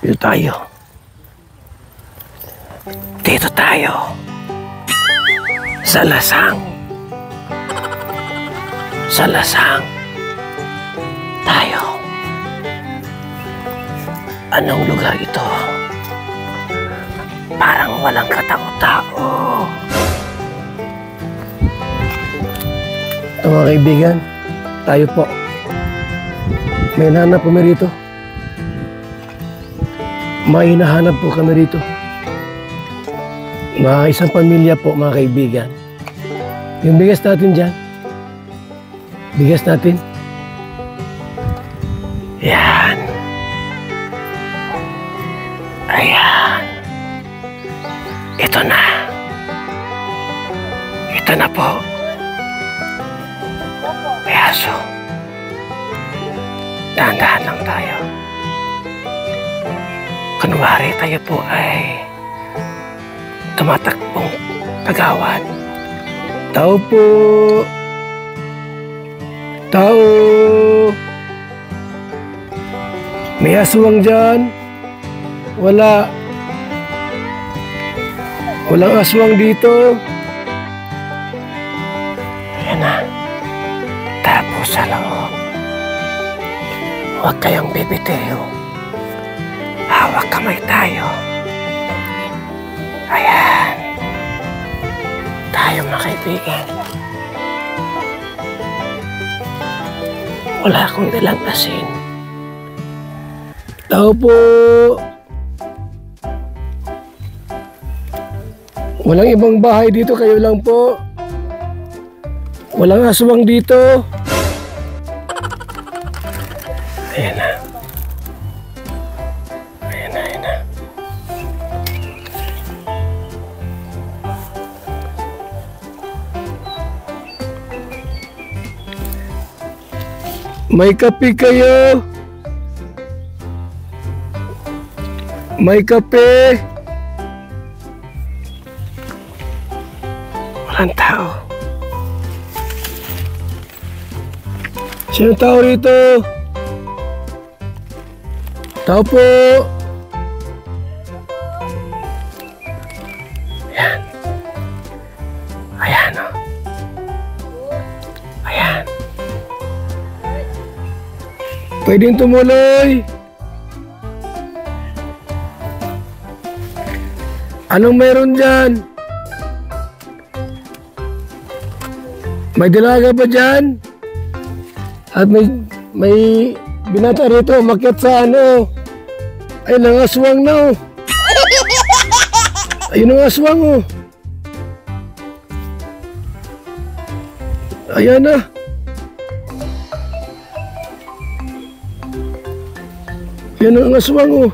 Dito tayo. Dito tayo. Sa lasang. Sa lasang. Tayo. Anong lugar ito? Parang walang katao-tao. Ito mga kaibigan, tayo po. May hinahanap kami rito. May hinahanap po kami rito. Mga isang pamilya po mga kaibigan. Yung bigas natin dyan. Bigas natin. Yan. Ayan. Ito na. Ito na po. May aso. Dahan-dahan lang tayo. Kunwari tayo po ay tumatakbong kagawad. Tao po. Tao. May aswang dyan. Wala. Walang aswang dito. Ayan na. Tapos sa loob. Huwag kayong bibitiw. Hawak kamay tayo. Ayan. Tayo mga kaibigan. Wala akong dalang asin. Tao po. Walang ibang bahay dito, kayo lang po. Walang aswang dito. Ayan na. Ayan na, ayan na. May kape kayo? May kape? Walang tao. Sino tao rito? Tao po. Ayan. Ayan o. Ayan. Pwedeng tumuloy. Anong meron dyan? May dalaga pa dyan? At may binata rito, umakyat sa ano. Ay, nangaswang na oh. Ayun ang aswang oh. Ayan na. Ayan ang aswang oh.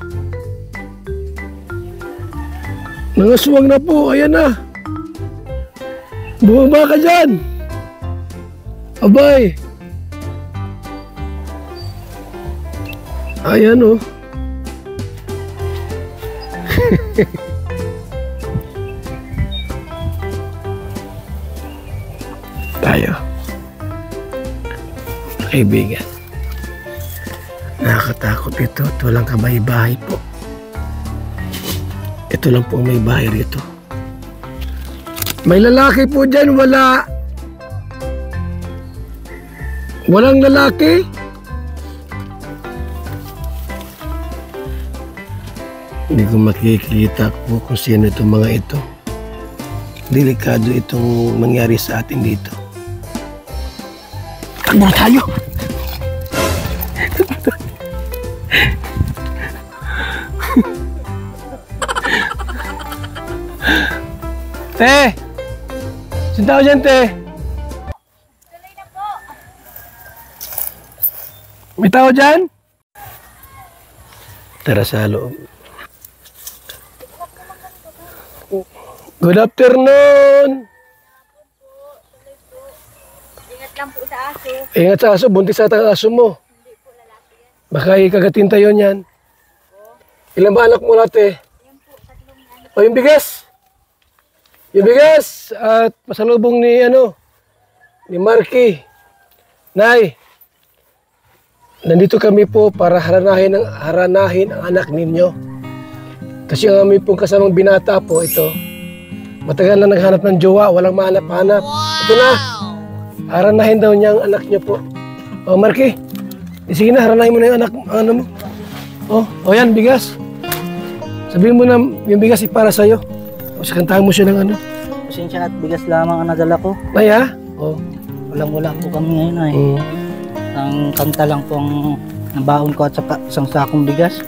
Nangaswang na po, ayan na. Bumaba ka dyan. Abay. Ayan oh. Tayo. Kaibigan. Nakakatakot ito. Ito lang kabay-bahay po. Ito lang po may bahay rito. May lalaki po dyan. Wala. Walang lalaki. Hindi ko makikita po kung sino itong mga ito. Delikado itong mangyari sa atin dito. Takbo tayo! Te! Sino tao dyan, te? Tuloy na po. May tao dyan? Tara sa loob. Good afternoon! Ingat lang po sa aso. Ingat sa aso, buntis sa aso mo. Hindi po lalaki yan. Baka ikagatin tayo niyan. Ilan ba anak mo natin? Yan po, tatlong ano. O yung bigas! Yung bigas! At pasalubong ni Marky. Nay! nandito kami po para haranahin ang anak ninyo. Kasi ang aming pong kasamang binata po ito, matagal na naghanap ng jowa, walang mahanap-hanap. Ito na, haranahin daw niya ang anak niyo po. O Marky, sige na, haranahin mo na yung anak ano mo. O yan, bigas. Sabihin mo na yung bigas para sa'yo. O kantahan mo siya ng ano. Pasensya at bigas lamang ang nadala ko. Ay ha? O. Walang-wala po kami ngayon ay. Ang kanta lang po ang nabaon ko at saka isang sakong bigas.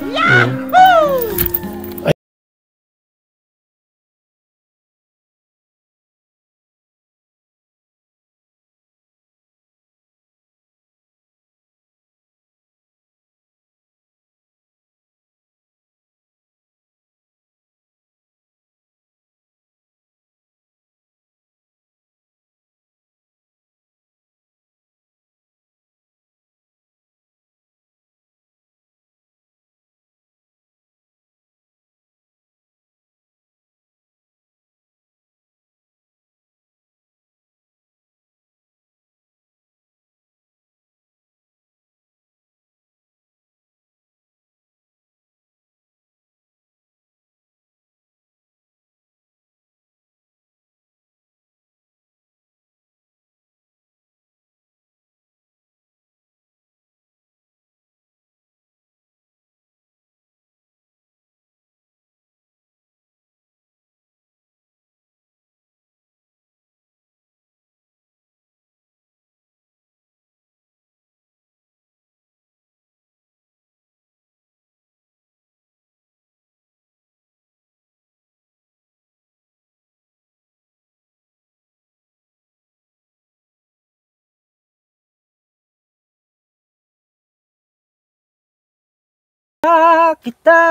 Kita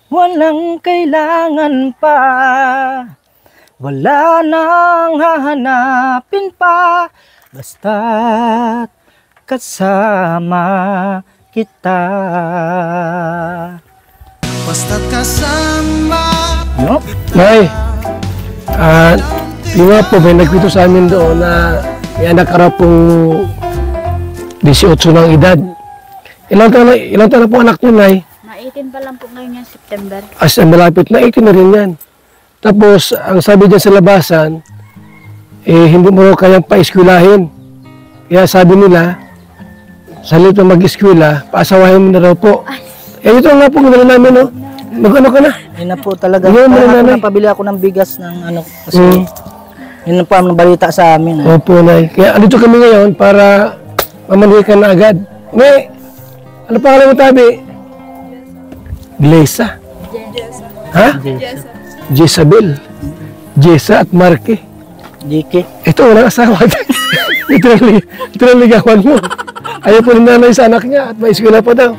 walang kailangan pa, wala nang hahanapin pa, basta't kasama kita. Basta't kasama Nay, di ba po, may nagkwento sa amin doon na may anak ka raw pong 18 ng edad. Ilang taon na po anak niyo, Nay? Ma-18 pa lang po ngayon yung September. As malapit na 18 na rin yan. Tapos, ang sabi dyan sa labasan, hindi mo raw kayang pa-eskwelahin. Kaya sabi nila, sa halip na mag-eskwela, paasawahin mo na raw po. Ito nga po, gano'n namin, no? Mag-ano ka na? Yun na po talaga. Yun na, Parang nanay. napabili ako ng bigas ng ano. Kasi yun na po ang balita sa amin. Opo, Nay. Kaya andito kami ngayon para mamanhi ka na agad. May, ano pangalan mo, Tabi? Glesa. Ha? Jezabel. Jessa at Marky. Jiki. Ito, walang asawa. Ito lang ligawan mo. Ayaw po ng nanay sa anak niya at may eskwela pa daw.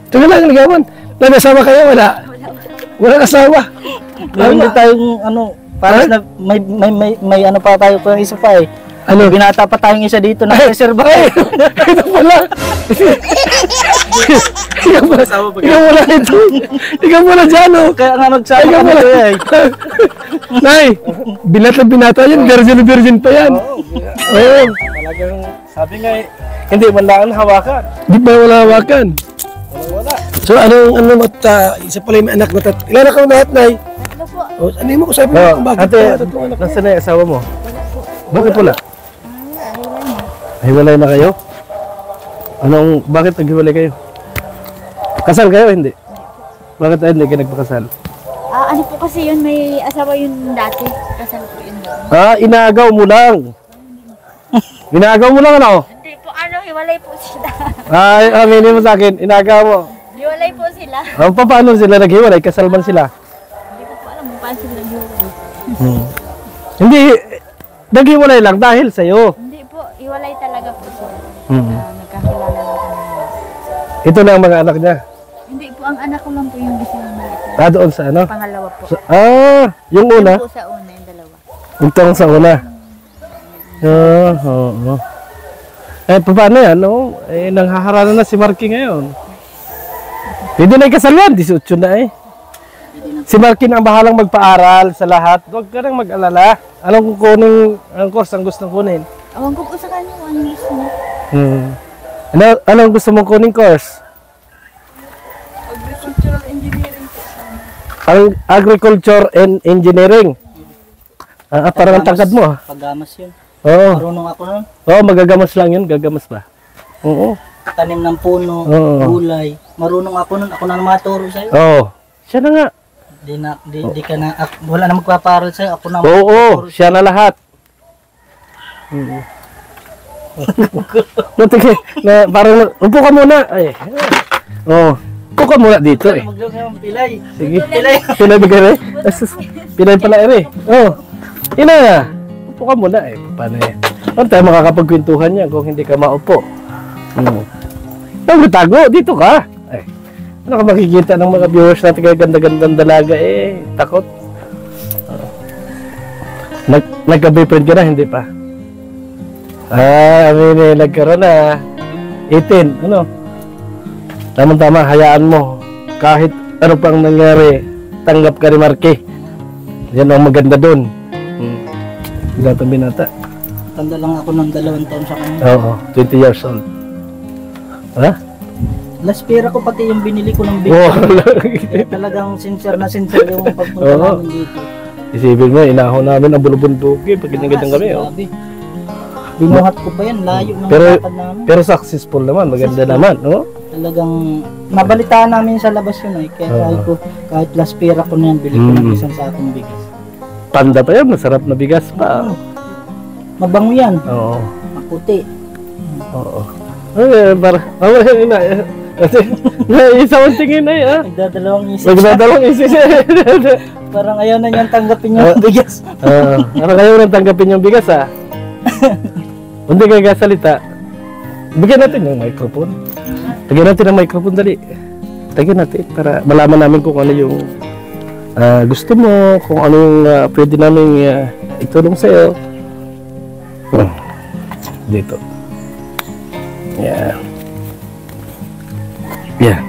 Ito na lang ang ligawan. Nag-asawa kayo? Wala. Walang asawa. Meron din tayong ano, para na may ano pa tayo pa isa pa eh. Ano? Binata pa tayong isa dito na reserva. Ito pala. Ikaw wala ito. Ikaw wala dyan, oh. Kaya nga nagsama Ikaw kami wala. to eh. Nay, binat na binata yan. Virgin pa yan. Oo. Talagang sabi nga eh, hindi man lang hawakan. Di ba wala hawakan? Wala. So, ano isa pala yung may anak na ilan na ka lahat, Nay? Ano po? O, ano mo ko sabi mo kung bakit Ate, tatlong anak? nasaan na yung asawa mo? Bakit wala? Hiwalay na kayo? Bakit naghiwalay kayo? Kasal kayo hindi? Bakit hindi kayo nagpakasal? Ano po kasi yun, may asawa yun dati. Kasal po yun doon. Inagaw mo lang. Inagaw mo lang ano? Hindi po, hiwalay po sila. Aminin mo sa akin, inagaw mo. Hiwalay po sila. Paano sila naghiwalay? Kasal man sila? Hindi ko po alam kung paano sila hiwalay. Hindi, naghiwalay lang dahil sa'yo. Hindi po, hiwalay talaga po sila. Hmm. Nagkakilala lang kami. Ito na ang mga anak niya. Hindi po, ang anak ko lang po yung isang maliit. Doon sa ano? Pangalawa po. Yung una? Yan po sa una, yung dalawa. Itong sa una. Oo. Paano yan? No? Nanghaharana na si Marky ngayon. Pwede na ikasal yan. 18 na eh. Si Marky na ang bahalang magpaaral sa lahat. Huwag ka nang mag-alala. Anong kukunin ang course ang gustong kunin? Awan ko po sa kanya, ano gusto Anong gusto mong kuning course? Agricultural engineering po. Ang agriculture and engineering. Parang ang tangkad mo. Paggamas yun. Oo. Marunong ako nun. Oo, magagamas lang yun. Gagamas ba? Oo. Tanim ng puno, Oo. gulay. Marunong ako nun. Ako na maturo sa'yo. Oo. Siya na nga. Di ka na, wala na magpaparal sa'yo. Ako na Oo, siya na lahat. Natigay, parang, upo ka muna. Ay. Oo. Upo ka muna dito eh. Maglog ng pilay. Sige. Pilay. Pilay ba gano'n? Pilay pala eh. Oo. Ina nga. Upo ka muna eh. Paano yan? Paano tayo makakapagkwentuhan niya kung hindi ka maupo? Tago, dito ka. Ay. Ano ka makikita ng mga viewers natin kaya ganda-gandang dalaga eh. Takot. Nagka-boyfriend ka na, hindi pa? Nagkaroon na. 18, ano? Tama-tama, hayaan mo. Kahit ano pang nangyari, tanggap ka ni Marky. Yan ang maganda doon. Datang binata. Tanda lang ako ng 2 taon sa kanya. Oo, 20 years old. Ha? Last pera ko pati yung binili ko ng Oo. Kaya talagang sincere na sincere yung pagpunta Oo. namin dito. Isipin mo, inahon namin ang bulubunduki pag ganyan kami. Oh. Grabe. Binuhat ko pa yan, layo ng Pero, lakad namin. pero successful naman, maganda naman. No? Talagang nabalitaan namin sa labas yun eh. Kaya sabi ko, kahit last pera ko na yan, bili ko ng isang sakong bigas. Panda pa yan, masarap na bigas pa. Mabango yan, Oo. maputi. Oo. Para, isa mong tingin na eh. Nagdadalawang isip. Magdadalawang isip. Parang ayaw na niyang tanggapin yung bigas. Ano kayo nang tanggapin yung bigas ah? Hindi kayo kasalita. Bigyan natin yung microphone. Lagyan natin ang microphone dali. Lagyan natin para malaman namin kung ano yung gusto mo, kung ano yung pwede namin itulong sa'yo. Dito. Yeah. Yeah.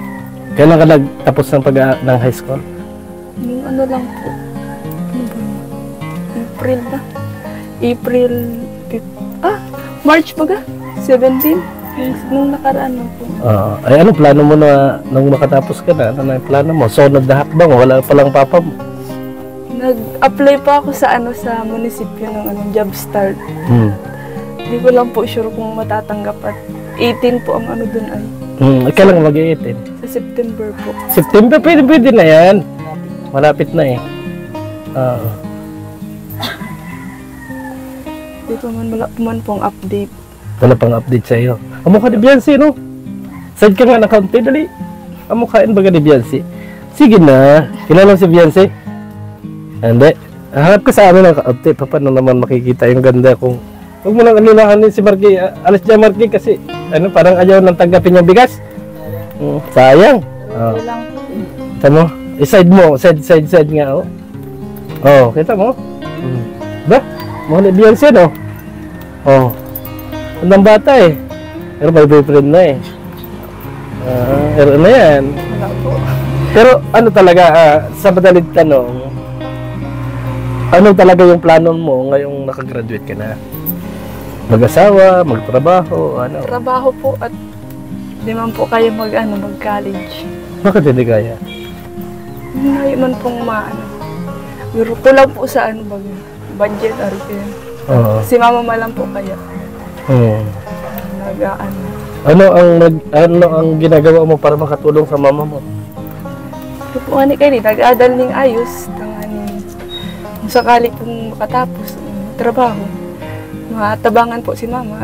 Kailan ka nagtapos ng high school? Nung ano lang po. April ba? April March baga? 17? Nung nakaraan lang po. Ay ano plano mo na nung makatapos ka na? Ano na yung plano mo? Sunod na hakbang, wala palang papa mo. Nag-apply pa ako sa sa munisipyo ng job start. Hindi ko lang po sure kung matatanggap at 18 po ang doon ay. Kailan mag-18? Sa September po. September, pwede na yan. Malapit na eh. Hindi pa wala man pong update. Wala pang update sa iyo. Amo ka ni Beyonce, no? Side ka nga ng kaunti, dali. Amo kain ba ka ni Beyonce? Sige na. Kilala si Beyonce? Hindi. Hanap ka sa amin ng kaunti. Paano naman makikita yung ganda kung... Huwag mo nang alinahanin si Marky. Alas dyan, Marky, kasi parang ayaw nang tanggapin yung bigas. Sayang. Kita mo? Side mo. Side nga, oh. Oh, kita mo? Ba? Mahal ni Beyonce, no? Oh. Andang bata eh. Pero may boyfriend na eh. Pero na yan. Wala po. Pero ano talaga, sa madaling tanong, ano talaga yung plano mo ngayong nakagraduate ka na? Mag-asawa, magtrabaho, ano? Trabaho po at di man po kayo mag-college. Bakit hindi kaya? Hindi man pong Pero kulang po sa budget or yun. Oo. Si mama malang po kaya. Ano ang ginagawa mo para makatulong sa mama mo? Ito po kayo nag-adal ning ayos. Kung sakali pong makatapos trabaho. Matabangan po si mama.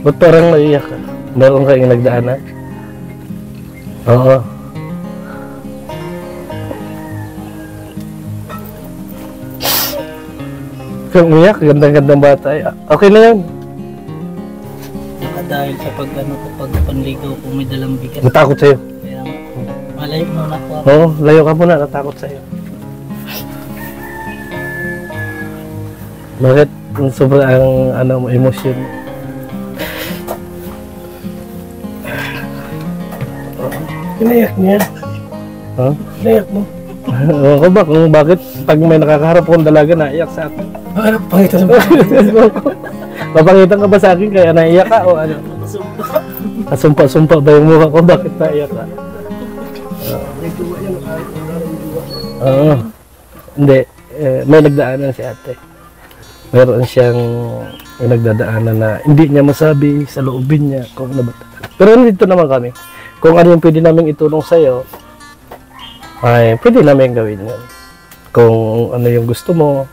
Ba't parang naiyak ka? Meron kayong nagdaanan? Oo. Kung umiyak, gandang-gandang bata. Okay na yan. Dahil sa pag panligaw ko may dalang bigas. Natakot sa'yo. Kaya malayo muna ako. Oo, layo ka muna. Natakot sa'yo. Bakit? Sobrang emosyon. Inayak niya. Ha? Inayak mo. Ewan ko ba kung bakit pag may nakakaharap akong dalaga na iyak sa akin. Ano pangita sa mga? Papakita ka ba sa akin kaya naiyak ka o ano? Kasumpa-sumpa ba yung mukha ko? Bakit naiyak ka? Oo. Hindi. May nagdaanan si ate. Meron siyang nagdadaanan na hindi niya masabi sa loobin niya kung ano ba. Pero nandito naman kami. Kung ano yung pwede namin itulong sa'yo, ay pwede namin gawin yun. Kung ano yung gusto mo,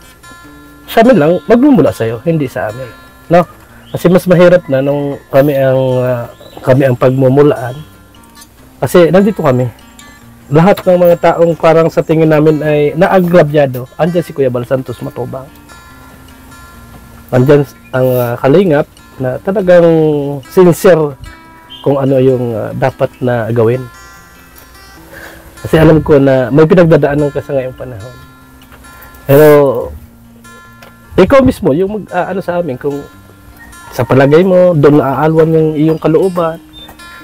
sa amin lang, magmumula sa'yo, hindi sa amin. No? Kasi mas mahirap na nung kami ang pagmumulaan. Kasi nandito kami. Lahat ng mga taong parang sa tingin namin ay naagrabyado. Andyan si Kuya Bal Santos Matubang. Andyan ang kalingap na talagang sincere kung ano yung dapat na gawin. Kasi alam ko na may pinagdadaanan ka sa ngayong panahon. Pero ikaw mismo yung ano sa amin kung sa palagay mo doon naaalwan yung iyong kalooban.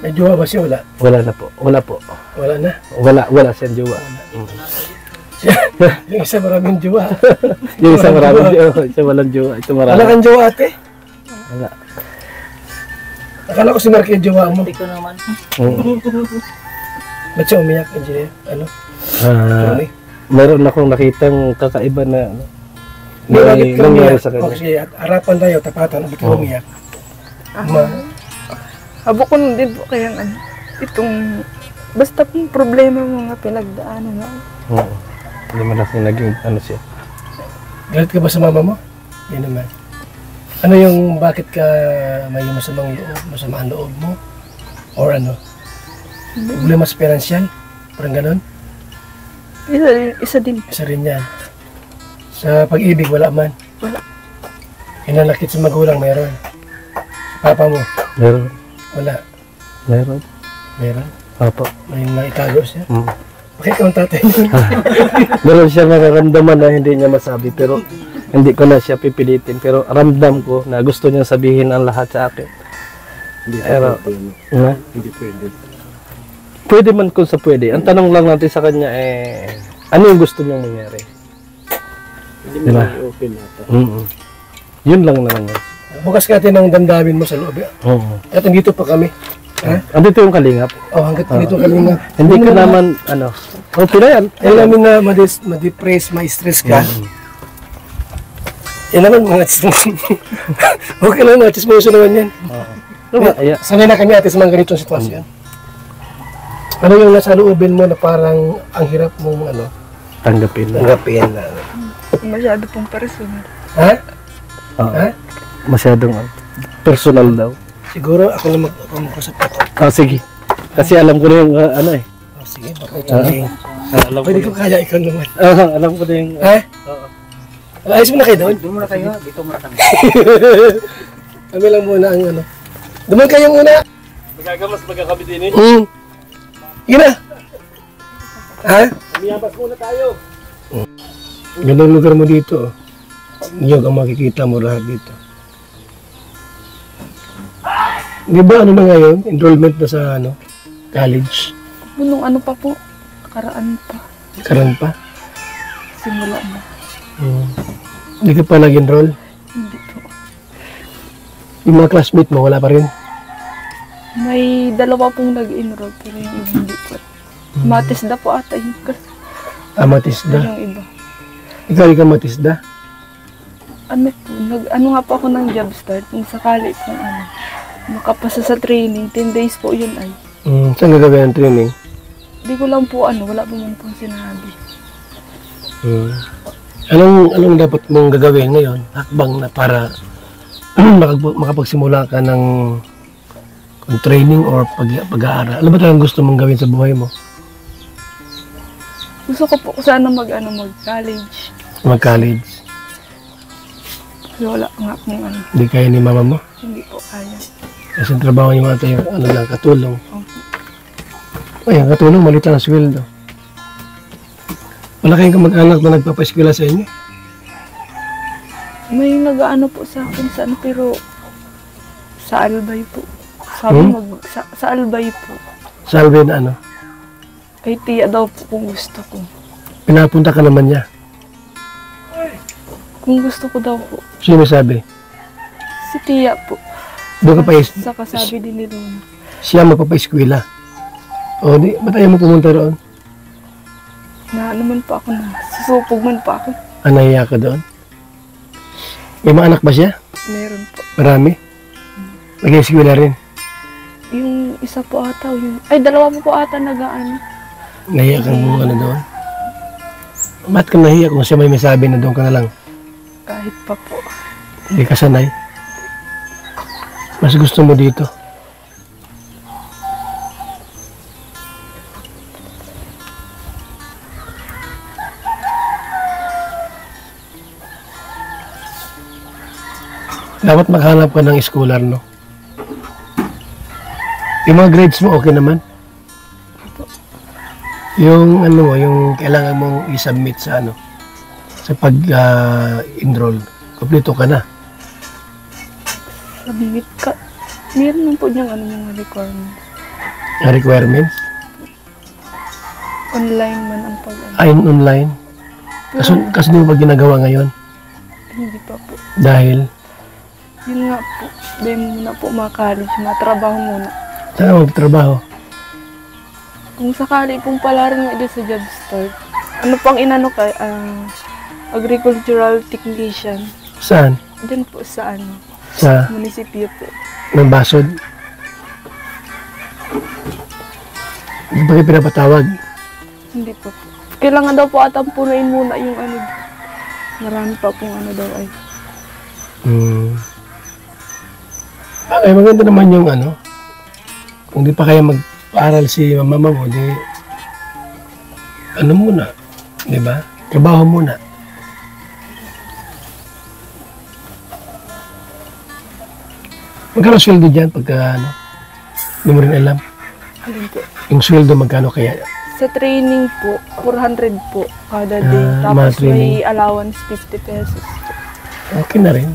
May jowa ba siya? Wala. Wala na po. Wala po. Wala na. Wala siyang jowa. Yung isa maraming jowa. Yung isa maraming jowa. Isa walang jowa. Ito marami. Wala kang jowa, ate? Wala. Akala ko si Mark yung jowa mo. Hindi ko naman. Ba't siya umiyak, engineer? Ano? Sorry. Meron akong nakitang kakaiba na ano. Hindi, bakit ka nangyari umiyak? sa kanya. Okay, harapan tayo, tapatan. Bakit ka umiyak? Habo ko nun din po kaya itong basta pong problema mga pinagdaanan na. Oo. Hindi malaki naging ano siya. Galit ka ba sa mama mo? Yan naman. Ano yung bakit ka may masamang loob mo? Or ano? Problema sa financial? Parang ganon? Isa din. Isa rin yan. Sa pag-ibig, wala man? Wala. Hinanakit sa magulang, mayroon. Papa mo? Meron. Wala. Meron. Meron. Apo. May naitago siya. Mm. Bakit ka ang tatay mo? Meron siya nararamdaman na hindi niya masabi pero hindi ko na siya pipilitin pero ramdam ko na gusto niya sabihin ang lahat sa akin. Pero, Hindi pwede. pwede man kung sa pwede. Ang tanong lang natin sa kanya ano yung gusto niyang mangyari? Hindi Diba? open nata. Yun lang naman yun. Bukas ka natin ang damdamin mo sa loob. Oo. At nandito pa kami. Ha? Andito yung kalingap. Hanggat dito kami na. Hindi ko naman, okay na yan. Alam namin na ma-depress, ma-stress ka. Yan naman mga chismoso. Okay lang mga chismoso naman yan. Sanay na kami ate sa mga ganitong sitwasyon. Ano yung nasa loobin mo na parang ang hirap mong Tanggapin. tanggapin na. Masyado pong personal. Ha? Oo. Ha? Masyadong personal daw. Siguro ako na mag-usap ito. Sige. Kasi alam ko na yung Sige, baka ikaw na alam pwede ko kaya ikaw naman. alam ko na yung Ha? Ayos mo na kayo doon? Doon muna kayo, dito muna kami. Kami lang muna ang Duman kayo muna. magagamas magkakabi din Yun na. Ha? Umiyabas muna tayo. Gandang lugar mo dito. Niyog ang makikita mo lahat dito. Di ba na ngayon? Enrollment na sa college? Nung ano pa po, karaan pa. Karan pa? Simula na. Hindi ka pa nag-enroll? Hindi po. Yung mga classmate mo, wala pa rin? May dalawa pong nag-enroll pero yung iba hindi po. Matisda po ata yun. Matisda. Yung iba. Ikaw ka Matisda? Ano po, ano nga po ako ng job start. Kung sakali po makapasa sa training, 10 days po yun ay. Saan gagawin ang training? Hindi ko lang po wala po man pong sinabi. Anong dapat mong gagawin ngayon? Hakbang na para makapagsimula ka ng training or pag-aaral. Ano ba talagang gusto mong gawin sa buhay mo? Gusto ko po sana mag-college. Mag-college? Kasi wala nga pong Hindi kaya ni mama mo? hindi po kaya. Kasi ang trabaho niyo mga tayo, lang, katulong. Okay. Ay, ang katulong, malit lang ang sweldo. Wala kayong kamag-anak na nagpapa-eskwela sa inyo? May nag-ano po sa akin pero sa Albay po. Sabi sa Albay po. Salve na Kay tiya daw po kung gusto ko. Pinapunta ka naman niya. Kung gusto ko daw po. Sino sabi? Si Si Tia po. Doon ka pa Sa kasabi din nila. siya magpapa-eskwela. O, di, ba't ayaw mo pumunta roon? Na naman po ako na. Susupog man po ako. Nahiya ka doon? May mga anak ba siya? Meron po. Marami? Nag-eskwela rin? Yung isa po ata. Dalawa po ata nag-ano. Nahiya ka mo doon? Ba't ka nahiya kung siya may sabi na doon ka na lang? Kahit pa po. Hindi ka sanay? Mas gusto mo dito? Dapat maghanap ka ng schooler, no? Yung mga grades mo, okay naman? Yung ano mo, yung kailangan mong i-submit sa ano, sa pag-enroll, kompleto ka na. Submit ka. Meron lang po niyang yung requirements. Yung requirements, Online man ang ay online. Kaso di mo ba ginagawa ngayon? Hindi pa po. Dahil, Yun nga po. Dahil muna po mga-college. Matrabaho muna. saan ka magtatrabaho? Kung sakali pong pala rin nga sa job start. Ano pang inano kay agricultural technician. Saan? Diyan po sa Sa munisipyo po. ng Basod? Hindi ba kayo pinapatawag? Hindi po po. Kailangan daw po atang punuin muna yung marami pa pong daw ay. Ay, maganda naman yung kung di pa kaya mag-aaral si mama mo, di, muna, di ba? Trabaho muna. Magkano sweldo dyan pagka, hindi mo rin alam? Alin po? Yung sweldo magkano kaya? Sa training po, 400 po kada day. Mga Tapos training. may allowance 50 pesos. Okay na rin.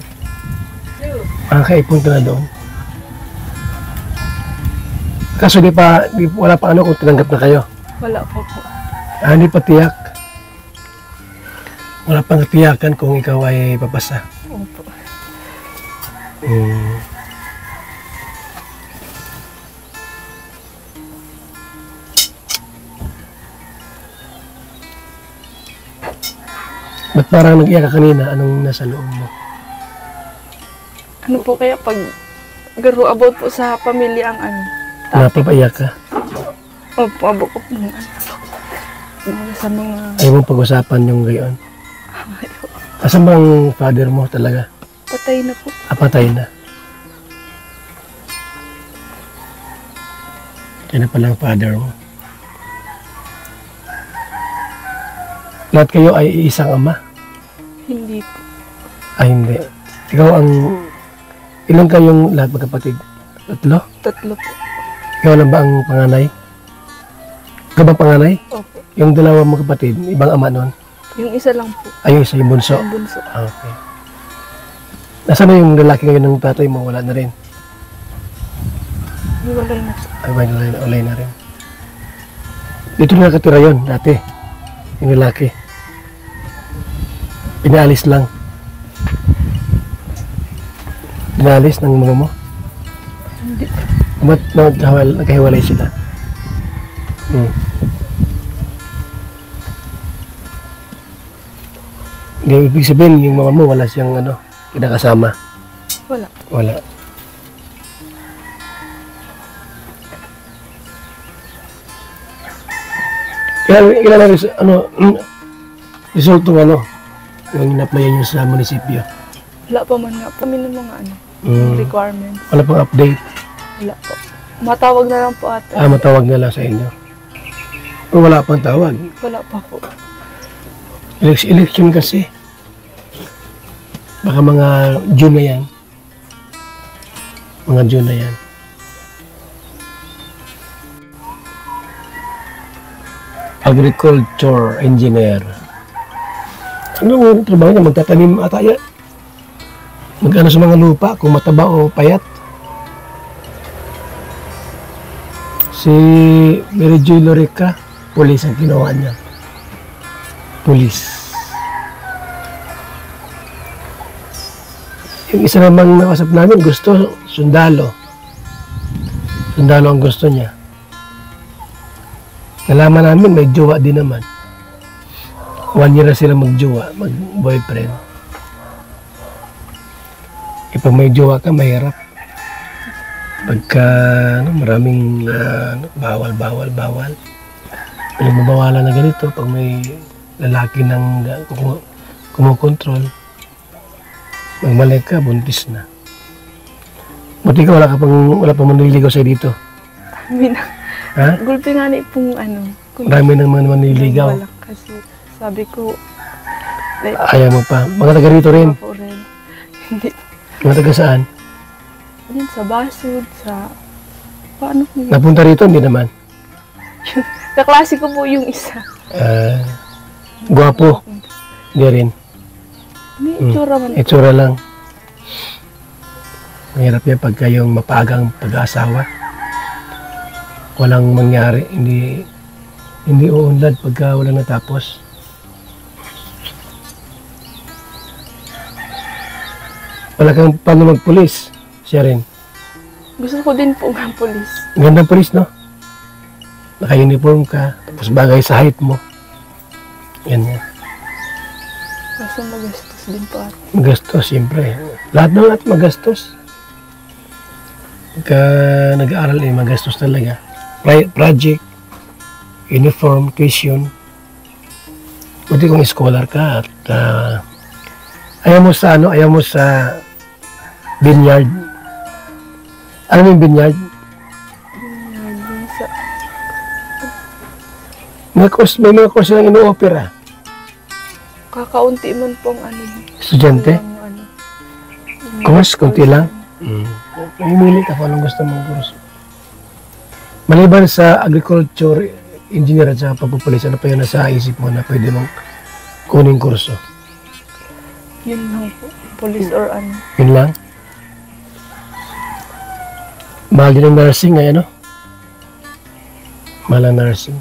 Makakaipon ka na doon. Kaso wala pa kung tinanggap na kayo. Wala po po. Hindi pa tiyak. Wala pang tiyakan kung ikaw ay papasa. Opo. Ba't parang nag-iyak ka kanina? Anong nasa loob mo? Ano po kaya pag garo about po sa pamilya ang Napapaiyak ka? Opo, abo ko po sa mga Ayaw mo pag-usapan yung gayon? Asan bang father mo talaga? patay na po. Patay na. Kaya na pala ang father mo. Lahat kayo ay isang ama? Hindi po. Hindi. Ikaw ang... Ilan kayong lahat magkapatid? 3? 3 po. Ikaw lang ba ang panganay? Ikaw ba panganay? Opo. Yung dalawa magkapatid, ibang ama nun? Yung isa lang po. Ayun, isa yung bunso. Yung bunso. Okay. Nasaan na yung lalaki ngayon ng tatay mo? Wala na rin. Hiwalay na po. Ay, wala na rin. Dito na nakatira yun, dati. Yung lalaki. Pinaalis lang. Pinaalis ng mga mo? Hindi. Ba't nagkahiwalay sila? Hindi, ibig sabihin, yung mama mo, wala siyang kinakasama. Wala. Wala. Kailan na result ng yung in-applyan nyo sa munisipyo? Wala pa man nga po. Kami ng mga requirements. Wala pang update? Wala po. Matawag na lang po ate. Matawag na lang sa inyo. O wala pang tawag? Wala pa po. Election kasi. Baka mga June na yan. Mga June na yan. Agriculture engineer. Anong trabaho niya? Magtatanim ata yan? Mag-ano sa mga lupa, kung mataba o payat? Si Mary Joy Lorica, police ang ginawa niya. Police. Yung isa namang nakausap namin, gusto sundalo. Sundalo ang gusto niya. Nalaman namin, may jowa din naman. 1 year na sila mag-jowa, mag-boyfriend. Pag may jowa ka, mahirap. Pagka maraming bawal. Pinagbabawalan na ganito, pag may lalaki ng kumukontrol, magmalay ka, buntis na. Buti ka, wala pang maniligaw sa'yo dito. Ha? Gulpi nga ni pong Marami naman maniligaw. wala kasi sabi ko, like, Ayaw mo pa. Mga taga rito rin. ako rin. Hindi. Mga taga saan? Yun, sa Basud, sa... Paano po yun? Napunta rito, hindi naman. Kaklase ko po yung isa. Guwapo. Hindi rin. May itsura man. Itsura lang. Mahirap yan pagka yung mapagang pag-aasawa. Walang mangyari. Hindi uunlad pagka walang natapos. Wala kang paano magpulis. Siya rin. Gusto ko din po nga polis. Gandang pulis, no? Naka-uniform ka. Tapos bagay sa height mo. Yan yan. Kaso magastos din po ate. Magastos, siyempre. Lahat magastos. Pagka nag-aaral magastos talaga. Project, uniform, tuition. Buti kung scholar ka at ayaw mo sa vineyard. Ano yung vineyard? Yun sa... May mga course lang ino-opera. Kakaunti man pong Estudyante? yung Course, kunti lang. Pumili ka kung anong gusto mong course. Maliban sa agriculture, engineer at sa pagpupulis, ano pa yun nasa isip mo na pwede mong kuning kurso? Yun lang po. Police or Yun lang? Mahal din ang nursing ngayon, no? Mahal ang nursing.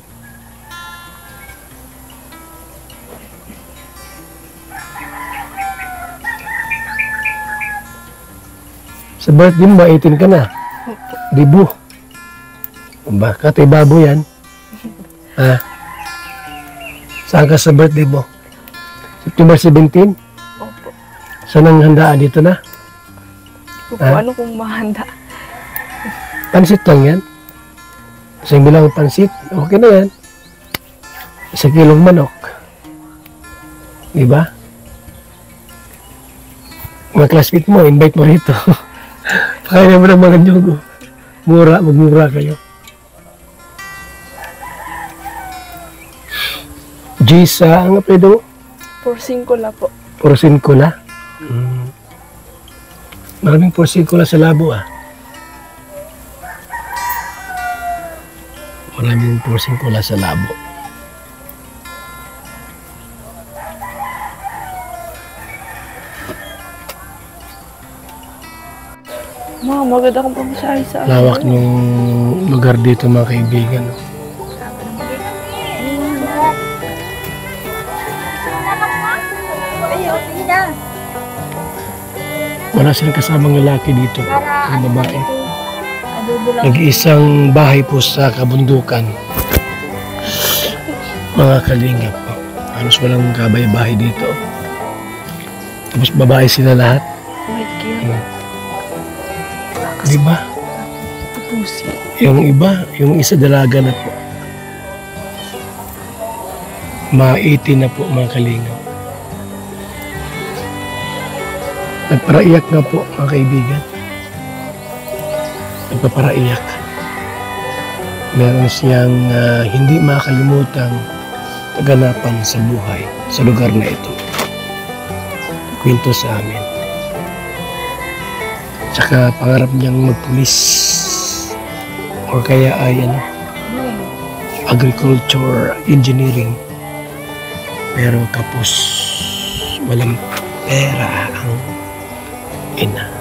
Sa birthday mo, 18 ka na. Dibu. Baka tayo babo yan. Ha? Saan ka sa birthday mo? September 17? Opo. Saan ang handaan dito na? Kung ano kung mahanda. Pansit lang yan. Isang bilang pansit, okay na yan. 1 kilong manok. Diba? Mga classmate mo, invite mo rito. Kaya mo ng mga nyugo. Magmura kayo. Gisa, ang apedo? Forcing ko la po. Porsin ko la. Maraming porsin ko la sa labo ah. Maraming porsin ko la sa labo. Ma, maganda kang pamasahe sa akin. Lawak ng lugar dito mga kaibigan. Wala silang kasamang lalaki dito. Ang babae. Nag-iisang bahay po sa kabundukan. Mga kalingap po. Halos walang kabay-bahay dito. Tapos babae sila lahat. My God. Diba? Pusi. Yung iba, yung isa dalaga na po. Mga 18 na po mga kalingap. Nagparaiyak nga po mga kaibigan. Nagpaparaiyak. Meron siyang hindi makakalimutang kaganapan sa buhay sa lugar na ito. Kwento sa amin. Tsaka pangarap niyang magpulis or kaya ay agriculture engineering. Pero kapos walang pera ang ina.